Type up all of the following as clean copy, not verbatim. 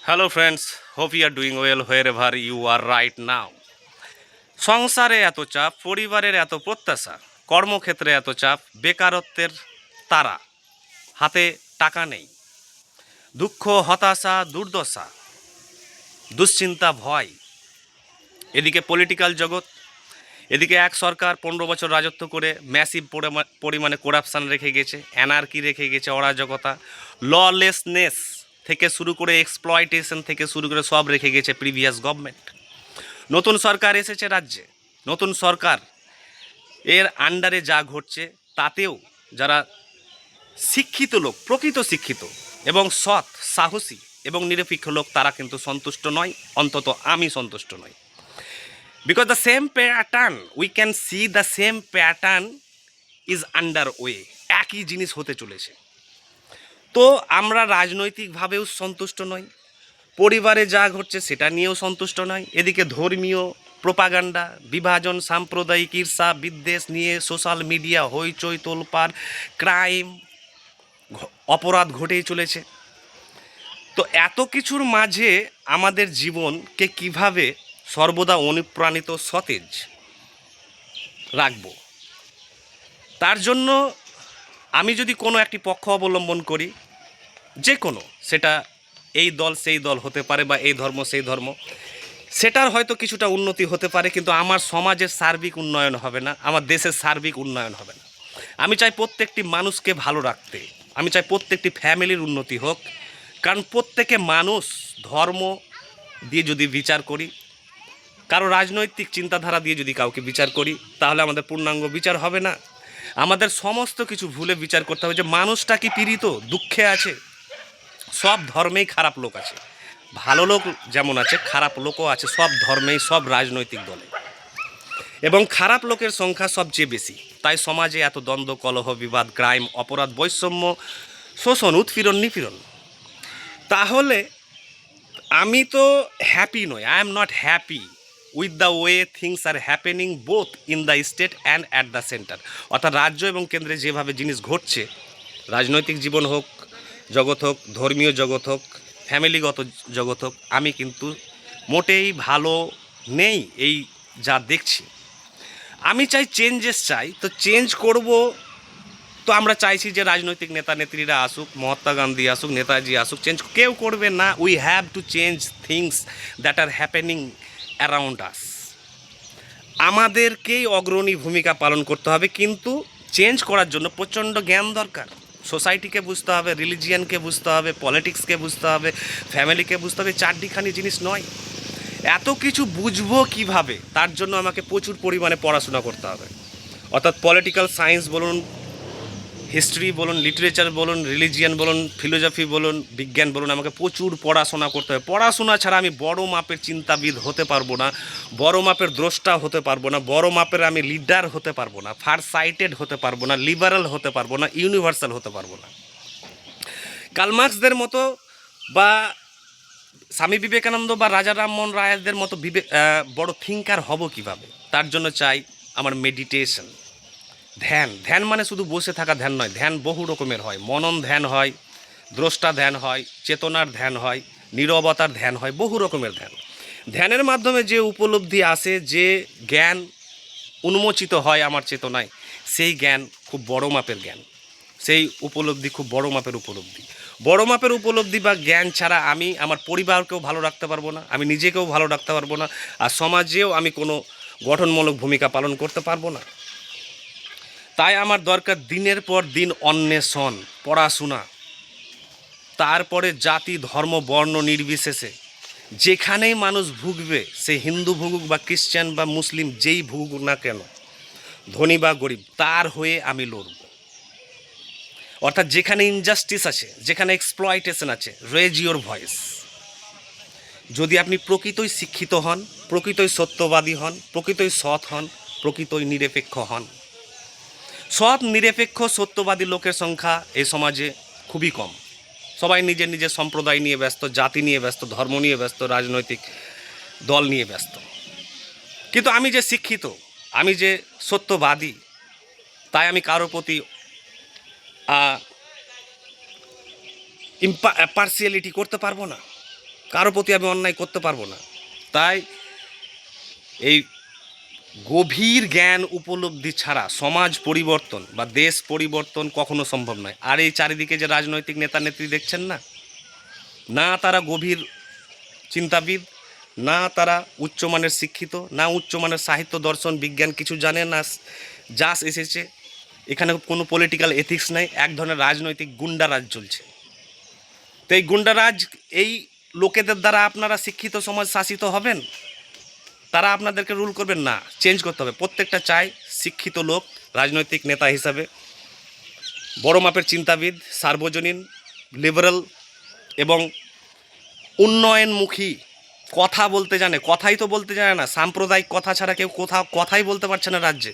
Hello friends, hope you are doing well wherever you are right now. সংসারে এত চাপ, পরিবারের এত প্রত্যাশা, কর্মক্ষেত্রে এত চাপ, বেকারত্বের তারা, হাতে টাকা নেই, দুঃখ, হতাশা, দুর্দশা, দুশ্চিন্তা, ভয়। এদিকে পলিটিক্যাল জগৎ, এদিকে এক সরকার 15 বছর রাজত্ব করে ম্যাসিভ পরিমাণে করাপশান রেখে গেছে, অ্যানার্কি রেখে গেছে, অরাজকতা, ললেসনেস থেকে শুরু করে এক্সপ্লয়টেশন থেকে শুরু করে সব রেখে গেছে প্রিভিয়াস গভর্নমেন্ট। নতুন সরকার এসেছে রাজ্যে, নতুন সরকার এর আন্ডারে যা ঘটছে তাতেও যারা শিক্ষিত লোক, প্রকৃত শিক্ষিত এবং সৎ, সাহসী এবং নিরপেক্ষ লোক তারা কিন্তু সন্তুষ্ট নয়, অন্তত আমি সন্তুষ্ট নই। Because the same pattern, we can see the same pattern is under way, একই জিনিস হতে চলেছে। তো আমরা রাজনৈতিকভাবেও সন্তুষ্ট নই, পরিবারে যা ঘটছে সেটা নিয়েও সন্তুষ্ট নয়, এদিকে ধর্মীয় প্রোপাগান্ডা, বিভাজন, সাম্প্রদায়িক ঈর্ষা বিদ্বেষ নিয়ে সোশ্যাল মিডিয়া হইচই তোলপাড়, ক্রাইম, অপরাধ ঘটেই চলেছে। তো এত কিছুর মাঝে আমাদের জীবনকে কিভাবে সর্বদা অনুপ্রাণিত, সতেজ রাখব, তার জন্য আমি যদি কোনো একটি পক্ষ অবলম্বন করি, যে কোনো, সেটা এই দল সেই দল হতে পারে বা এই ধর্ম সেই ধর্ম, সেটার হয়তো কিছুটা উন্নতি হতে পারে, কিন্তু আমার সমাজের সার্বিক উন্নয়ন হবে না, আমার দেশের সার্বিক উন্নয়ন হবে না। আমি চাই প্রত্যেকটি মানুষকে ভালো রাখতে, আমি চাই প্রত্যেকটি ফ্যামিলির উন্নতি হোক। কারণ প্রত্যেকে মানুষ, ধর্ম দিয়ে যদি বিচার করি, কারো রাজনৈতিক চিন্তাধারা দিয়ে যদি কাউকে বিচার করি, তাহলে আমাদের পূর্ণাঙ্গ বিচার হবে না। আমাদের সমস্ত কিছু ভুলে বিচার করতে হবে যে মানুষটা কি পীড়িত, দুঃখে আছে। সব ধর্মেই খারাপ লোক আছে, ভালো লোক যেমন আছে খারাপ লোকও আছে, সব ধর্মেই, সব রাজনৈতিক দলে, এবং খারাপ লোকের সংখ্যা সবচেয়ে বেশি। তাই সমাজে এত দ্বন্দ্ব, কলহ, বিবাদ, ক্রাইম, অপরাধ, বৈষম্য, শোষণ, উৎপীড়ন, নিপীড়ন। তাহলে আমি তো হ্যাপি নই, I am not happy with the way things are happening both in the state and at the centre. অর্থাৎ রাজ্য এবং কেন্দ্রে যেভাবে জিনিস ঘটছে, রাজনৈতিক জীবন হোক, জগৎ হোক, ধর্মীয় জগৎ হোক, ফ্যামিলিগত জগৎ হোক, আমি কিন্তু মোটেই ভালো নেই এই যা দেখছি। আমি চাই চেঞ্জেস, চাই তো চেঞ্জ করব। তো আমরা চাইছি যে রাজনৈতিক নেতা নেত্রীরা আসুক, মহাত্মা গান্ধী আসুক, নেতাজি আসুক, চেঞ্জ কেউ করবে না। We have to change things that are happening around us. আমাদেরকেই অগ্রণী ভূমিকা পালন করতে হবে, কিন্তু চেঞ্জ করার জন্য প্রচণ্ড জ্ঞান দরকার। সোসাইটিকে বুঝতে হবে, রিলিজিয়ানকে বুঝতে হবে, পলিটিক্সকে বুঝতে হবে, ফ্যামিলিকে বুঝতে হবে। চারটিখানি জিনিস নয়, এত কিছু বুঝবো কিভাবে? তার জন্য আমাকে প্রচুর পরিমাণে পড়াশোনা করতে হবে। অর্থাৎ পলিটিক্যাল সায়েন্স বলুন, হিস্ট্রি বলুন, লিটারেচার বলুন, রিলিজিয়ান বলুন, ফিলোসফি বলুন, বিজ্ঞান বলুন, আমাকে প্রচুর পড়াশোনা করতে হবে। পড়াশোনা ছাড়া আমি বড় মাপের চিন্তাবিদ হতে পারবো না, বড় মাপের দ্রষ্টা হতে পারবো না, বড় মাপের আমি লিডার হতে পারবো না, ফার সাইটেড হতে পারবো না, লিবারাল হতে পারবো না, ইউনিভার্সাল হতে পারবো না। কার্ল মার্কসদের মতো বা স্বামী বিবেকানন্দ বা রাজা রামমোহন রায়দের মতো বড় থিঙ্কার হব কিভাবে? তার জন্য চাই আমার মেডিটেশন, ধ্যান। ধ্যান মানে শুধু বসে থাকা ধ্যান নয়, ধ্যান বহু রকমের হয়। মনন ধ্যান হয়, দ্রষ্টা ধ্যান হয়, চেতনার ধ্যান হয়, নীরবতার ধ্যান হয়, বহু রকমের ধ্যান। ধ্যানের মাধ্যমে যে উপলব্ধি আসে, যে জ্ঞান উন্মোচিত হয় আমার চেতনায়, সেই জ্ঞান খুব বড় মাপের জ্ঞান, সেই উপলব্ধি খুব বড় মাপের উপলব্ধি। বড় মাপের উপলব্ধি বা জ্ঞান ছাড়া আমি আমার পরিবারকেও ভালো রাখতে পারবো না, আমি নিজেকেও ভালো রাখতে পারবো না, আর সমাজেও আমি কোনো গঠনমূলক ভূমিকা পালন করতে পারবো না। তাই আমার দরকার দিনের পর দিন অন্বেষণ, পড়াশোনা। তারপরে জাতি, ধর্ম, বর্ণ নির্বিশেষে যেখানেই মানুষ ভুগবে, সে হিন্দু ভুগুক বা খ্রিস্টান বা মুসলিম, যেই ভুগুক না কেন, ধনী বা গরিব, তার হয়ে আমি লড়ব। অর্থাৎ যেখানে ইনজাস্টিস আছে, যেখানে এক্সপ্লয়টেশন আছে, রেজ ইওর ভয়েস। যদি আপনি প্রকৃতই শিক্ষিত হন, প্রকৃতই সত্যবাদী হন, প্রকৃতই সৎ হন, প্রকৃতই নিরপেক্ষ হন। সৎ, নিরপেক্ষ, সত্যবাদী লোকের সংখ্যা এই সমাজে খুবই কম। সবাই নিজের নিজের সম্প্রদায় নিয়ে ব্যস্ত, জাতি নিয়ে ব্যস্ত, ধর্ম নিয়ে ব্যস্ত, রাজনৈতিক দল নিয়ে ব্যস্ত। কিন্তু আমি যে শিক্ষিত, আমি যে সত্যবাদী, তাই আমি কারোর প্রতি পার্সিয়ালিটি করতে পারবো না। কারো প্রতি আমি অন্যায় করতে পারবো না। তাই এই গভীর জ্ঞান উপলব্ধি ছাড়া সমাজ পরিবর্তন বা দেশ পরিবর্তন কখনো সম্ভব নয়। আর এই চারিদিকে যে রাজনৈতিক নেতা নেত্রী দেখছেন না, না তারা গভীর চিন্তাবিদ, না তারা উচ্চমানের শিক্ষিত, না উচ্চমানের সাহিত্য দর্শন বিজ্ঞান কিছু জানে না, জাস এসেছে। এখানে কোনো পলিটিক্যাল এথিক্স নাই, এক ধরনের রাজনৈতিক গুন্ডারাজ চলছে। তো এই গুন্ডারাজ, এই লোকেদের দ্বারা আপনারা শিক্ষিত সমাজ শাসিত হবেন? তারা আপনাদেরকে রুল করবেন না, চেঞ্জ করতে হবে। প্রত্যেকটা চাই শিক্ষিত লোক রাজনৈতিক নেতা হিসাবে, বড় মাপের চিন্তাবিদ, সার্বজনীন, লিবারেল এবং উন্নয়নমুখী, কথা বলতে জানে। কথাই তো বলতে জানে না, সাম্প্রদায়িক কথা ছাড়া কেউ কথাই বলতে পারছে না রাজ্যে।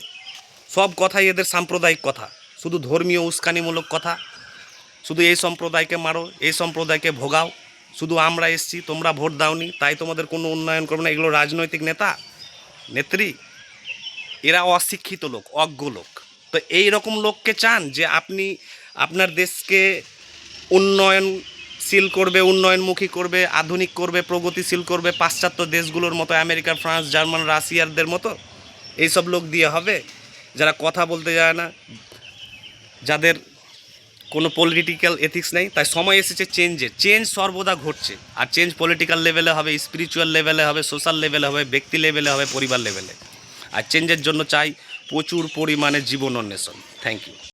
সব কথাই এদের সাম্প্রদায়িক কথা, শুধু ধর্মীয় উস্কানিমূলক কথা, শুধু এই সম্প্রদায়কে মারো, এই সম্প্রদায়কে ভোগাও, শুধু আমরা এসছি তোমরা ভোট দাওনি তাই তোমাদের কোনো উন্নয়ন করবে না। এগুলো রাজনৈতিক নেতা নেত্রী? এরা অশিক্ষিত লোক, অজ্ঞ লোক। তো এই রকম লোককে চান যে আপনি আপনার দেশকে উন্নয়নশীল করবে, উন্নয়নমুখী করবে, আধুনিক করবে, প্রগতিশীল করবে, পাশ্চাত্য দেশগুলোর মতো, আমেরিকা, ফ্রান্স, জার্মান, রাশিয়ারদের মতো? এইসব লোক দিয়ে হবে যারা কথা বলতে যায় না, যাদের কোনো পলিটিক্যাল এথিক্স নেই। তাই সময় এসেছে চেঞ্জের। চেঞ্জ সর্বদা ঘটছে, আর চেঞ্জ পলিটিক্যাল লেভেলে হবে, স্পিরিচুয়াল লেভেলে হবে, সোশ্যাল লেভেলে হবে, ব্যক্তি লেভেলে হবে, পরিবার লেভেলে। আর চেঞ্জের জন্য চাই প্রচুর পরিমাণে জীবন অন্বেষণ। Thank you.